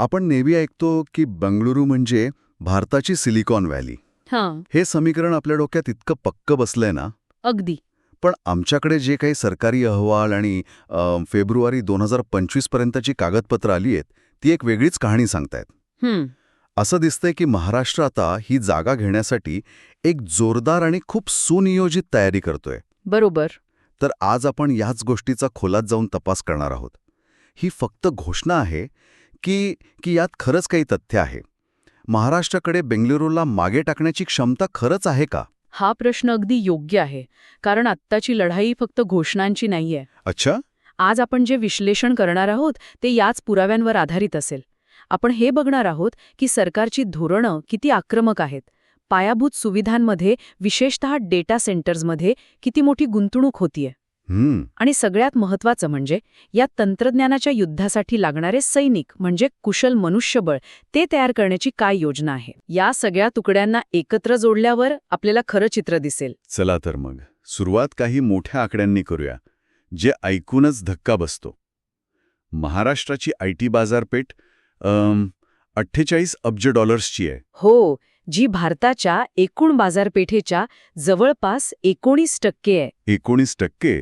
आपण नेहमी ऐकतो की बंगळुरू म्हणजे भारताची सिलिकॉन व्हॅली. हां, हे समीकरण आपल्या डोक्यात इतकं पक्क बसलंय ना. अगदी. पण आमच्याकडे जे काही सरकारी अहवाल आणि फेब्रुवारी 2025 पर्यंतची कागदपत्रं आली आहेत ती एक वेगळीच कहाणी सांगतायत. हं, असं दिसतंय की महाराष्ट्र आता ही जागा घेण्यासाठी एक जोरदार आणि खूप सुनियोजित तयारी करतोय. बरोबर. तर आज आपण याच गोष्टीचा खोलात जाऊन तपास करणार आहोत. ही फक्त घोषणा आहे की की यात खरंच काही तथ्य आहे? महाराष्ट्राकडे बेंगळुरूला मागे टाकण्याची क्षमता खरंच आहे का? हा प्रश्न अगदी योग्य आहे, कारण आत्ताची लढाई फक्त घोषणांची नाहीये. अच्छा. आज आपण जे विश्लेषण करणार आहोत ते याच पुराव्यांवर आधारित असेल. आपण हे बघणार आहोत की सरकारची धोरणं किती आक्रमक आहेत, पायाभूत सुविधांमध्ये, विशेषतः डेटा सेंटर्समध्ये किती मोठी गुंतवणूक होतीये, आणि सगळ्यात महत्त्वाचं म्हणजे या तंत्रज्ञानाच्या युद्धासाठी लागणारे सैनिक म्हणजे कुशल मनुष्यबळ ते तयार करण्याची काय योजना आहे. या सगळ्या तुकड्यांना एकत्र जोडल्यावर आपल्याला खरं चित्र दिसेल. चला तर मग सुरुवात काही मोठ्या आकड्यांनी करूया, जे ऐकूनच धक्का बसतो. महाराष्ट्राची IT बाजारपेठ 48 अब्ज डॉलर्सची आहे. हो, जी भारताच्या एकूण बाजारपेठेच्या जवळपास 19% आहे. 19%?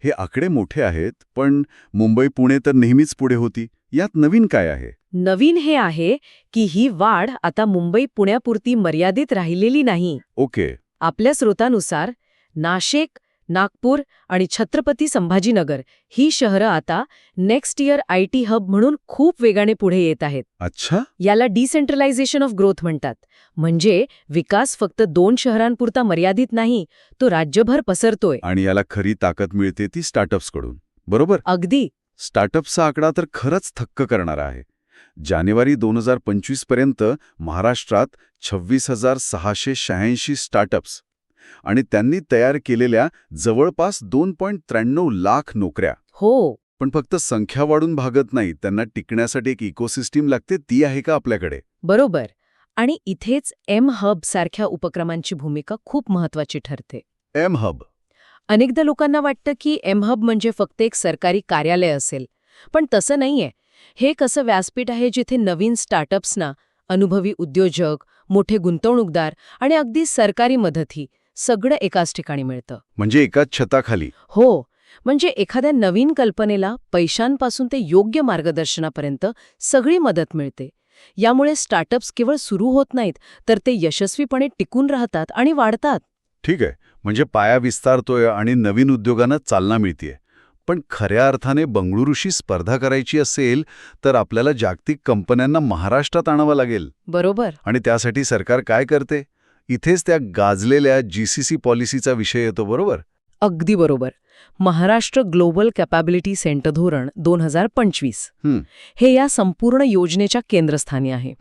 हे आकडे मोठे आहेत, पण मुंबई पुणे तर नेहमीच पुढे होती. यात नवीन काय आहे? नवीन हे आहे की ही वाढ आता मुंबई पुण्यापुरती मर्यादित राहिलेली नाही. ओके. आपल्या स्रोतानुसार नाशिक, नागपूर आणि छत्रपती संभाजीनगर ही शहरं आता नेक्स्ट इयर IT हब म्हणून खूप वेगाने पुढे येत आहेत. अच्छा. याला डिसेंट्रलायझेशन ऑफ ग्रोथ म्हणतात. म्हणजे विकास फक्त 2 शहरांपुरता मर्यादित नाही, तो राज्यभर पसरतोय. आणि याला खरी ताकद मिळते ती स्टार्टअप्सकडून, बरोबर? अगदी. स्टार्टअप्सचा आकडा तर खरंच थक्क करणारा आहे. जानेवारी 2025 पर्यंत महाराष्ट्रात 26,686 स्टार्टअप्स आणि त्यांनी तयार केलेल्या जवळपास 2.93 लाख नोकऱ्या. हो, पण फक्त संख्या वाढून भागत नाही, त्यांना टिकण्यासाठी एक इकोसिस्टीम लागते. ती आहे का आपल्याकडे? बरोबर. आणि इथेच M-हब सारख्या उपक्रमांची भूमिका खूप महत्वाची ठरते. M-हब. अनेकदा लोकांना वाटतं की M-हब म्हणजे फक्त एक सरकारी कार्यालय असेल, पण तसं नाहीये. हे एक असं व्यासपीठ आहे जिथे नवीन स्टार्टअप्सना अनुभवी उद्योजक, मोठे गुंतवणूकदार आणि अगदी सरकारी मदतही सगळं एकाच ठिकाणी मिळतं. म्हणजे एकाच छताखाली? हो, म्हणजे एखाद्या नवीन कल्पनेला पैशांपासून ते योग्य मार्गदर्शनापर्यंत सगळी मदत मिळते. यामुळे स्टार्टअप्स केवळ सुरू होत नाहीत, तर ते यशस्वीपणे टिकून राहतात आणि वाढतात. ठीक आहे. म्हणजे पाया विस्तारतोय आणि नवीन उद्योगांना चालना मिळतेय. पण खऱ्या अर्थाने बंगळुरूशी स्पर्धा करायची असेल तर आपल्याला जागतिक कंपन्यांना महाराष्ट्रात आणावं लागेल. बरोबर. आणि त्यासाठी सरकार काय करते? इथेच त्या गाजलेल्या GCC पॉलिसीचा विषय येतो, बरोबर? अगदी बरोबर. महाराष्ट्र ग्लोबल कॅपॅबिलिटी सेंटर धोरण 2025 हे या संपूर्ण योजनेच्या केंद्रस्थानी आहे.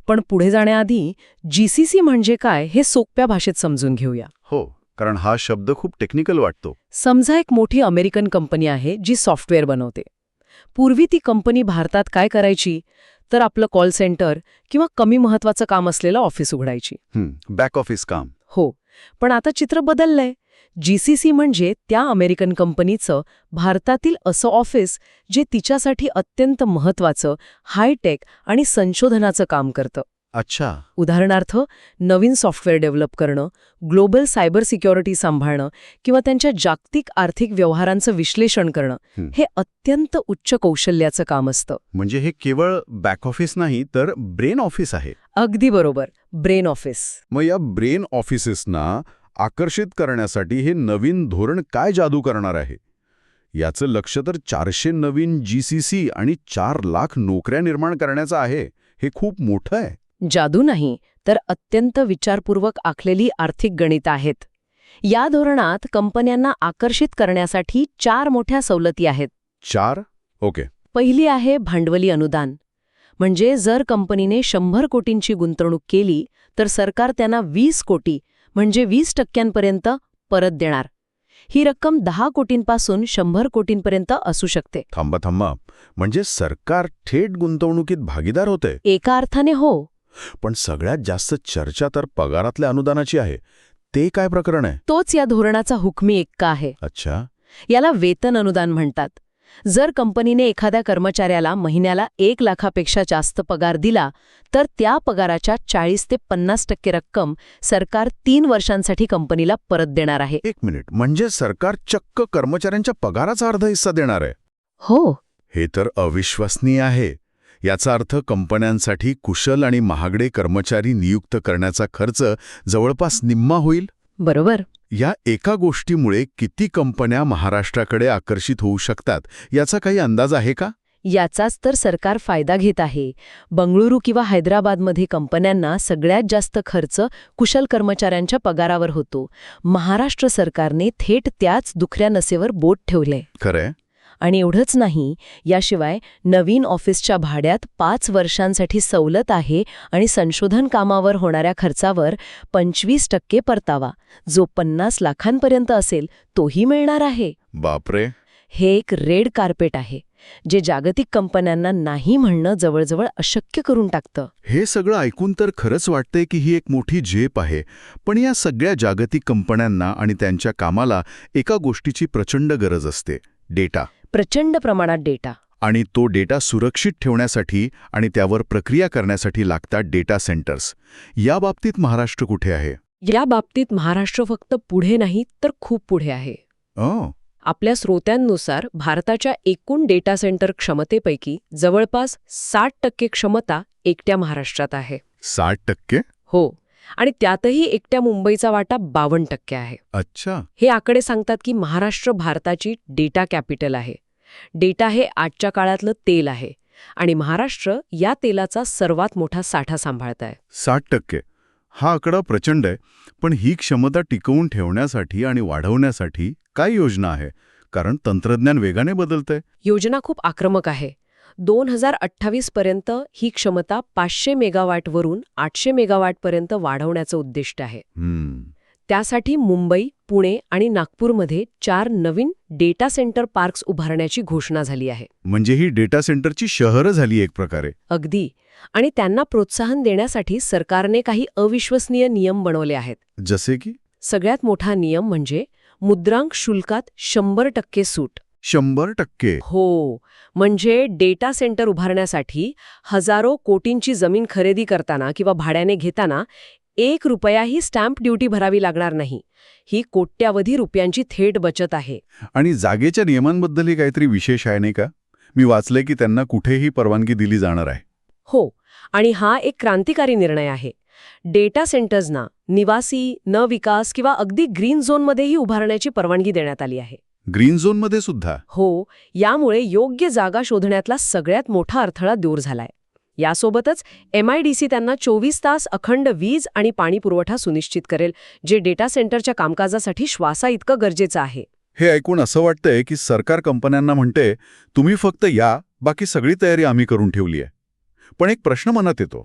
पण पुढे जाण्याआधी GCC म्हणजे काय हे सोप्या भाषेत समजून घेऊया. हो, कारण हा शब्द खूप टेक्निकल वाटतो. समजा एक मोठी अमेरिकन कंपनी आहे जी सॉफ्टवेअर बनवते. पूर्वी ती कंपनी भारतात काय करायची तर आपलं कॉल सेंटर किंवा कमी महत्वाचं काम असलेलं ऑफिस उघडायची. बॅक ऑफिस काम. हो, पण आता चित्र बदललंय. GCC म्हणजे त्या अमेरिकन कंपनीचं भारतातील असं ऑफिस जे तिच्यासाठी अत्यंत महत्वाचं हायटेक आणि संशोधनाचं काम करतं. अच्छा. उदाहरणार्थ नवीन सॉफ्टवेअर डेव्हलप करणं, ग्लोबल सायबर सिक्युरिटी सांभाळणं किंवा त्यांच्या जागतिक आर्थिक व्यवहारांचं विश्लेषण करणं हे अत्यंत उच्च कौशल्याचं काम असतं. म्हणजे हे केवळ बॅक ऑफिस नाही तर ब्रेन ऑफिस आहे. अगदी बरोबर, ब्रेन ऑफिस. मग या ब्रेन ऑफिसेसना आकर्षित करण्यासाठी हे नवीन धोरण काय जादू करणार आहे? याचं लक्ष तर 400 नवीन GCC आणि 4 लाख नोकऱ्या निर्माण करण्याचं आहे. हे खूप मोठं आहे. जादू नाही, तर अत्यंत विचारपूर्वक आखलेली आर्थिक गणित आहेत. या धोरणात कंपन्यांना आकर्षित करण्यासाठी 4 मोठ्या सवलती आहेत. 4? ओके. पहिली आहे भांडवली अनुदान. म्हणजे जर कंपनीने 100 कोटींची गुंतवणूक केली तर सरकार त्यांना 20 कोटी म्हणजे 20% परत देणार. ही रक्कम 10 कोटींपासून 100 कोटींपर्यंत असू शकते. थांबा. म्हणजे सरकार थेट गुंतवणुकीत भागीदार होते? एका अर्थाने हो. पण सगळ्यात जास्त चर्चा तर पगारातल्या अनुदानाची आहे. ते काय प्रकरण आहे? तोच या धोरणाचा हुकमी एक्का आहे. अच्छा. याला वेतन अनुदान म्हणतात. जर कंपनीने एखाद्या कर्मचाऱ्याला महिन्याला 1 लाखापेक्षा जास्त पगार दिला तर त्या पगाराच्या 40 ते 50% रक्कम सरकार 3 वर्षांसाठी कंपनीला परत देणार आहे. एक मिनिट, म्हणजे सरकार चक्क कर्मचाऱ्यांच्या पगाराचा अर्धा हिस्सा देणार आहे? हो. हे तर अविश्वसनीय आहे. याचा अर्थ कंपन्यांसाठी कुशल आणि महागडे कर्मचारी नियुक्त करण्याचा खर्च जवळपास निम्मा होईल. बरोबर. या एका गोष्टीमुळे किती कंपन्या महाराष्ट्राकडे आकर्षित होऊ शकतात याचा काही अंदाज आहे का? याचाच तर सरकार फायदा घेत आहे. बंगळुरू किंवा हैदराबादमध्ये कंपन्यांना सगळ्यात जास्त खर्च कुशल कर्मचाऱ्यांच्या पगारावर होतो. महाराष्ट्र सरकारने थेट त्याच दुखऱ्या नसेवर बोट ठेवलंय. खरंय. आणि एवढंच नाही, याशिवाय नवीन ऑफिसच्या भाड्यात 5 वर्षांसाठी सवलत आहे आणि संशोधन कामावर होणाऱ्या खर्चावर 25% परतावा, जो 50 लाखांपर्यंत असेल तोही मिळणार आहे. बापरे. हे एक रेड कार्पेट आहे, जे जागतिक कंपन्यांना नाही म्हणणं जवळजवळ अशक्य करून टाकतं. हे सगळं ऐकून तर खरंच वाटतंय की ही एक मोठी झेप आहे. पण या सगळ्या जागतिक कंपन्यांना आणि त्यांच्या कामाला एका गोष्टीची प्रचंड गरज असते: डेटा. प्रचंड प्रमाणात डेटा. आणि तो डेटा सुरक्षित ठेवण्यासाठी आणि त्यावर प्रक्रिया करण्यासाठी लागतात डेटा सेंटर्स. या बाबतीत महाराष्ट्र कुठे आहे? या बाबतीत महाराष्ट्र फक्त पुढे नाही तर खूप पुढे आहे. आपल्या स्रोत्यांनुसार भारताच्या एकूण डेटा सेंटर क्षमतेपैकी जवळपास 60% क्षमता एकट्या महाराष्ट्रात आहे. 60%? हो. आणि त्यातही एकट्या मुंबईचा वाटा 52% आहे. अच्छा. हे आकडे सांगतात की महाराष्ट्र भारताची डेटा कॅपिटल आहे. डेटा हे आजच्या काळातलं तेल आहे आणि महाराष्ट्र या तेलाचा सर्वात मोठा साठा सांभाळत आहे. 60%. हा आकडा प्रचंड आहे. पण ही क्षमता टिकवून ठेवण्यासाठी आणि वाढवण्यासाठी काय योजना आहे? कारण तंत्रज्ञान वेगाने बदलतंय. योजना खूप आक्रमक आहे. 2028 पर्यंत ही क्षमता 500 मेगावॅटवरून 800 मेगावॅटपर्यंत वाढवण्याचं उद्दिष्ट आहे. त्यासाठी मुंबई, पुणे आणि नागपूरमध्ये 4 नवीन डेटा सेंटर पार्क्स उभारण्याची घोषणा झाली आहे. म्हणजे ही डेटा सेंटरची शहरं झाली एक प्रकारे. अगदी. आणि त्यांना प्रोत्साहन देण्यासाठी सरकारने काही अविश्वसनीय नियम बनवले आहेत. जसे की? सगळ्यात मोठा नियम म्हणजे मुद्रांक शुल्कात 100% सूट. 100%? हो. म्हणजे डेटा सेंटर उभारण्यासाठी हजारो कोटींची जमीन खरेदी करताना किंवा भाड्याने घेताना 1 रुपयाही स्टॅम्प ड्युटी भरावी लागणार नाही. ही कोट्यावधी रुपयांची थेट बचत आहे. आणि जागेच्या नियमांबद्दलही काहीतरी विशेष आहे नाही का? मी वाचलंय की त्यांना कुठेही परवानगी दिली जाणार आहे. हो. आणि हा एक क्रांतिकारी निर्णय आहे. डेटा सेंटर्सना निवासी, न विकास किंवा अगदी ग्रीन झोनमध्येही उभारण्याची परवानगी देण्यात आली आहे. ग्रीन झोनमध्ये सुद्धा? हो. यामुळे योग्य जागा शोधण्यातला सगळ्यात मोठा अडथळा दूर झालाय. यासोबतच MIDC त्यांना 24 तास अखंड वीज आणि पाणी पुरवठा सुनिश्चित करेल, जे डेटा सेंटरच्या कामकाजासाठी श्वासाइतकं गरजेचं आहे. हे ऐकून असं वाटतंय की सरकार कंपन्यांना म्हणते, तुम्ही फक्त या, बाकी सगळी तयारी आम्ही करून ठेवली आहे. पण एक प्रश्न मनात येतो.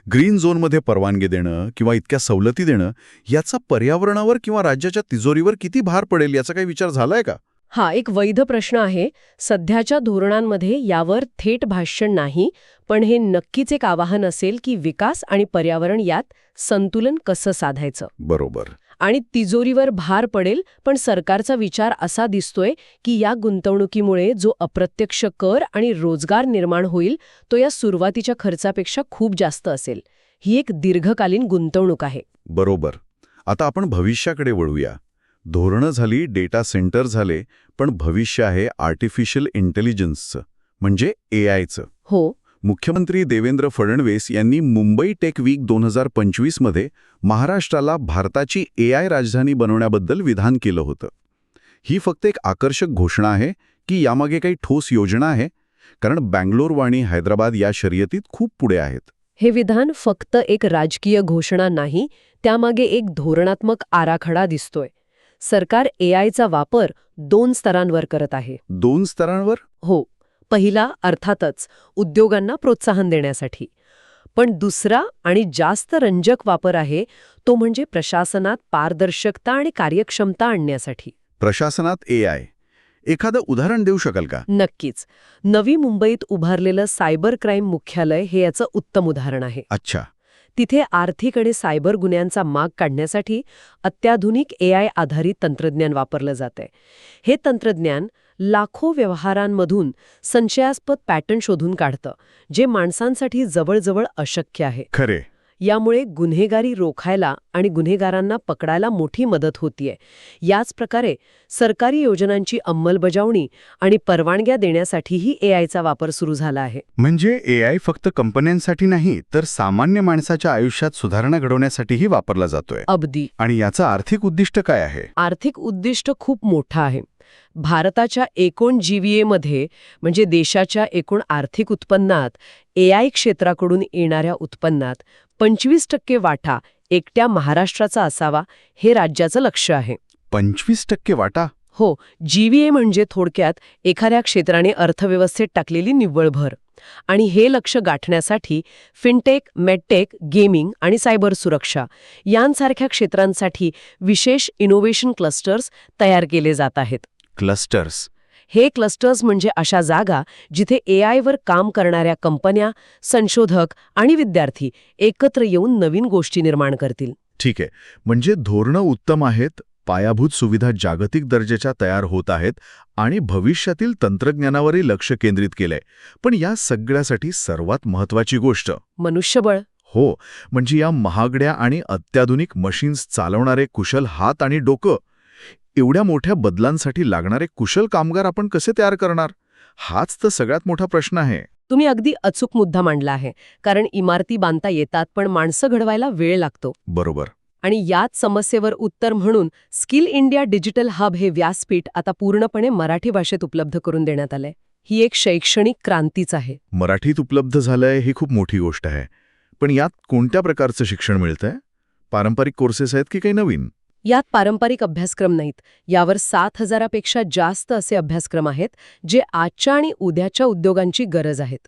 ग्रीन झोनमध्ये परवानगी देणं किंवा इतक्या सवलती देणं याचा पर्यावरणावर किंवा राज्याच्या तिजोरीवर किती भार पडेल याचा काही विचार झालाय का? हा एक वैध प्रश्न आहे. सध्याच्या धोरणांमध्ये यावर थेट भाष्य नाही, पण हे नक्कीच एक आवाहन असेल की विकास आणि पर्यावरण यात संतुलन कसं साधायचं. बरोबर. आणि तिजोरीवर भार पडेल, पण सरकारचा विचार असा दिसतोय की या गुंतवणुकीमुळे जो अप्रत्यक्ष कर आणि रोजगार निर्माण होईल तो या सुरुवातीच्या खर्चापेक्षा खूप जास्त असेल. ही एक दीर्घकालीन गुंतवणूक आहे. बरोबर. आता आपण भविष्याकडे वळूया. धोरणं झाली, डेटा सेंटर झाले, पण भविष्य आहे आर्टिफिशियल इंटेलिजन्सचं, म्हणजे AIचं. हो. मुख्यमंत्री देवेंद्र फडणवीस यांनी मुंबई टेक वीक 2025 मध्ये महाराष्ट्राला भारताची AI राजधानी बनवण्याबद्दल विधान केलं होतं. ही फक्त एक आकर्षक घोषणा आहे की यामागे काही ठोस योजना आहे? कारण बँगलोर आणि हैदराबाद या शर्यतीत खूप पुढे आहेत. हे विधान फक्त एक राजकीय घोषणा नाही, त्यामागे एक धोरणात्मक आराखडा दिसतोय. सरकार AIचा वापर 2 स्तरांवर करत आहे. 2 स्तरांवर? हो. पहिला अर्थातच उद्योगांना प्रोत्साहन देण्यासाठी. पण दुसरा आणि जास्त रंजक वापर आहे तो म्हणजे प्रशासनात पारदर्शकता आणि कार्यक्षमता आणण्यासाठी. प्रशासनात AI. एखादं उदाहरण देऊ शकाल का? नक्कीच. नवी मुंबईत उभारलेलं सायबर क्राईम मुख्यालय हे याचं उत्तम उदाहरण आहे. अच्छा. तिथे आर्थिक आणि सायबर गुन्ह्यांचा माग काढण्यासाठी अत्याधुनिक AI आधारित तंत्रज्ञान वापरलं जातंय. हे तंत्रज्ञान लाखो व्यवहारांमधून संशयास्पद पॅटर्न शोधून काढतं, जे माणसांसाठी जवळजवळ अशक्य आहे. खरे. यामुळे गुन्हेगारी रोखायला आणि गुन्हेगारांना पकडायला मोठी मदत होतीये. याच प्रकारे सरकारी योजनांची अंमलबजावणी आणि परवानग्या देण्यासाठीही एआयचा वापर सुरू झाला आहे. म्हणजे एआय फक्त कंपन्यांसाठी नाही, तर सामान्य माणसाच्या आयुष्यात सुधारणा घडवण्यासाठीही वापरला जातोय. अगदी. आणि याचं आर्थिक उद्दिष्ट काय आहे? आर्थिक उद्दिष्ट खूप मोठं आहे. भारताच्या एकूण जीव्हीएमध्ये म्हणजे देशाच्या एकूण आर्थिक उत्पन्नात एआय क्षेत्राकडून येणाऱ्या उत्पन्नात 25% वाटा एकट्या महाराष्ट्राचा असावा, हे राज्याचं लक्ष्य आहे. 25% वाटा? हो, जीव्हीए म्हणजे थोडक्यात एखाद्या क्षेत्राने अर्थव्यवस्थेत टाकलेली निव्वळ भर. आणि हे लक्ष्य गाठण्यासाठी फिनटेक, मेडटेक, गेमिंग आणि सायबर सुरक्षा यांसारख्या क्षेत्रांसाठी विशेष इनोव्हेशन क्लस्टर्स तयार केले जात आहेत. क्लस्टर्स? हे क्लस्टर्स म्हणजे अशा जागा जिथे एआयवर काम करणाऱ्या कंपन्या, संशोधक आणि विद्यार्थी एकत्र येऊन नवीन गोष्टी निर्माण करतील. ठीक आहे. म्हणजे धोरणं उत्तम आहेत, पायाभूत सुविधा जागतिक दर्जाच्या तयार होत आहेत आणि भविष्यातील तंत्रज्ञानावरही लक्ष केंद्रित केलंय. पण या सगळ्यासाठी सर्वात महत्वाची गोष्ट मनुष्यबळ. हो, म्हणजे या महागड्या आणि अत्याधुनिक मशीन्स चालवणारे कुशल हात आणि डोकं. एवढ्या मोठ्या बदलांसाठी लागणारे कुशल कामगार आपण कसे तयार करणार? हाच तर सगळ्यात मोठा प्रश्न आहे. तुम्ही अगदी अचूक मुद्दा मांडला आहे. कारण इमारती बांधता येतात, पण माणसं घडवायला वेळ लागतो. बरोबर. आणि याच समस्येवर उत्तर म्हणून स्किल इंडिया डिजिटल हब हे व्यासपीठ आता पूर्णपणे मराठी भाषेत उपलब्ध करून देण्यात आलंय. ही एक शैक्षणिक क्रांतीच आहे. मराठीत उपलब्ध झालंय ही खूप मोठी गोष्ट आहे. पण यात कोणत्या प्रकारचं शिक्षण मिळतंय? पारंपरिक कोर्सेस आहेत की काही नवीन? यात पारंपरिक अभ्यासक्रम नाहीत. यावर 7,000पेक्षा जास्त असे अभ्यासक्रम आहेत, जे आजच्या आणि उद्याच्या उद्योगांची गरज आहेत.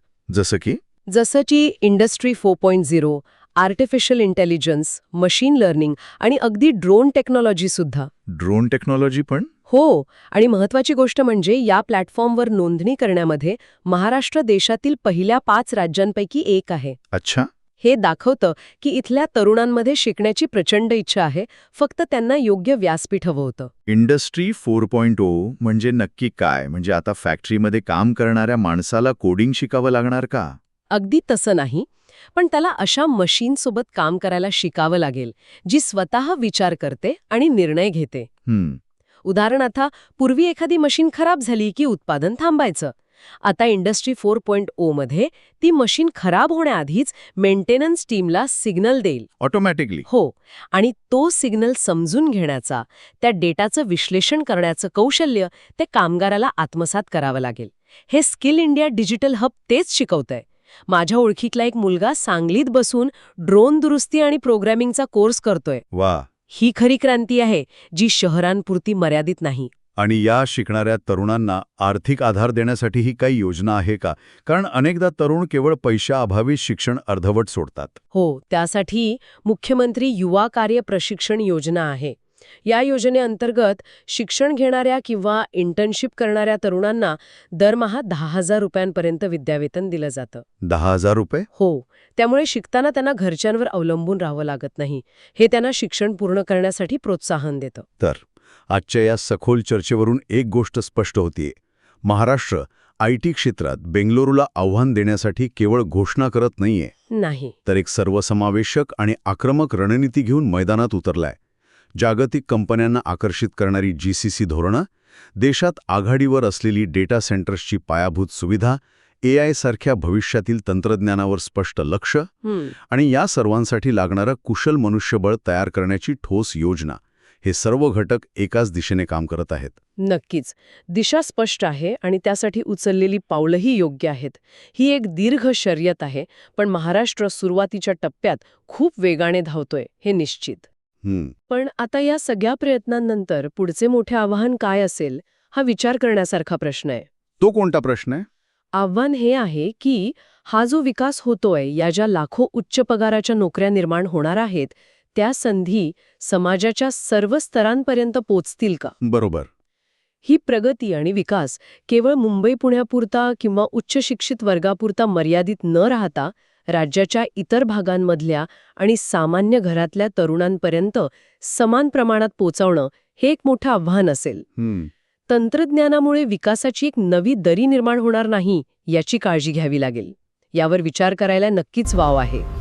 जसं की industry 4.0, artificial intelligence, machine learning आणि अगदी ड्रोन टेक्नॉलॉजी सुद्धा. ड्रोन टेक्नॉलॉजी पण? हो, आणि महत्वाची गोष्ट म्हणजे या प्लॅटफॉर्मवर नोंदणी करण्यामध्ये महाराष्ट्र देशातील पहिल्या 5 राज्यांपैकी एक आहे. अच्छा. हे दाखवतं की इथल्या तरुणांमध्ये शिकण्याची प्रचंड इच्छा आहे, फक्त त्यांना योग्य व्यासपीठ हवं होतं. इंडस्ट्री 4.0 म्हणजे नक्की काय? म्हणजे आता फॅक्टरीमध्ये काम करणाऱ्या माणसाला कोडिंग शिकावं लागणार का? अगदी तसं नाही, पण त्याला अशा मशीनसोबत काम करायला शिकावं लागेल, जी स्वतः विचार करते आणि निर्णय घेते. उदाहरणार्थ, पूर्वी एखादी मशीन खराब झाली की उत्पादन थांबायचं. आता इंडस्ट्री 4.0 मध्ये ती मशीन खराब होण्याआधीच मेंटेनन्स टीमला सिग्नल देईल. ऑटोमॅटिकली? हो, आणि तो सिग्नल समजून घेण्याचा, त्या डेटाचं विश्लेषण करण्याचं कौशल्य ते कामगाराला आत्मसात करावं लागेल. हे स्किल इंडिया डिजिटल हब तेच शिकवतंय. माझ्या ओळखीतला एक मुलगा सांगलीत बसून ड्रोन दुरुस्ती आणि प्रोग्रॅमिंगचा कोर्स करतोय. वा. ही खरी क्रांती आहे, जी शहरांपुरती मर्यादित नाही. आणि या शिकणाऱ्या तरुणांना आर्थिक आधार देण्यासाठीही काही योजना आहे का? कारण अनेकदा तरुण केवळ पैशाअभावी शिक्षण अर्धवट सोडतात. हो, त्यासाठी मुख्यमंत्री युवा कार्य प्रशिक्षण योजना आहे. या योजनेअंतर्गत शिक्षण घेणाऱ्या किंवा इंटर्नशिप करणाऱ्या तरुणांना दरमहा 10,000 रुपयांपर्यंत विद्यावेतन दिलं जातं. 10,000 रुपये? हो, त्यामुळे शिकताना त्यांना घरच्यांवर अवलंबून राहावं लागत नाही. हे त्यांना शिक्षण पूर्ण करण्यासाठी प्रोत्साहन देतं. तर आजच्या या सखोल चर्चेवरून एक गोष्ट स्पष्ट होतीये. महाराष्ट्र आयटी क्षेत्रात बेंगळुरूला आव्हान देण्यासाठी केवळ घोषणा करत नाहीये, नाही, तर एक सर्वसमावेशक आणि आक्रमक रणनीती घेऊन मैदानात उतरलाय. जागतिक कंपन्यांना आकर्षित करणारी जीसीसी धोरणं, देशात आघाडीवर असलेली डेटा सेंटर्सची पायाभूत सुविधा, एआय सारख्या भविष्यातील तंत्रज्ञानावर स्पष्ट लक्ष आणि या सर्वांसाठी लागणारं कुशल मनुष्यबळ तयार करण्याची ठोस योजना, हे सर्व घटक एकाच दिशेने काम करत आहेत. नक्कीच. दिशा स्पष्ट आहे आणि त्यासाठी उचललेली पावलंही योग्य आहेत. ही एक दीर्घ शर्यत आहे, पण महाराष्ट्र सुरुवातीच्या टप्प्यात खूप वेगाने धावतोय, हे निश्चित. पण आता या सगळ्या प्रयत्नांनंतर पुढचे मोठे आव्हान काय असेल, हा विचार करण्यासारखा प्रश्न आहे. तो कोणता प्रश्न आहे? आव्हान हे आहे की हा जो विकास होतोय, या ज्या लाखो उच्च पगाराच्या नोकऱ्या निर्माण होणार आहेत, त्या संधी समाजाच्या सर्व स्तरांपर्यंत पोचतील का? बरोबर. ही प्रगती आणि विकास केवळ मुंबई पुण्यापुरता किंवा उच्च शिक्षित वर्गापुरता मर्यादित न राहता राज्याच्या इतर भागांमधल्या आणि सामान्य घरातल्या तरुणांपर्यंत समान प्रमाणात पोचवणं हे एक मोठं आव्हान असेल. तंत्रज्ञानामुळे विकासाची एक नवी दरी निर्माण होणार नाही याची काळजी घ्यावी लागेल. यावर विचार करायला नक्कीच वाव आहे.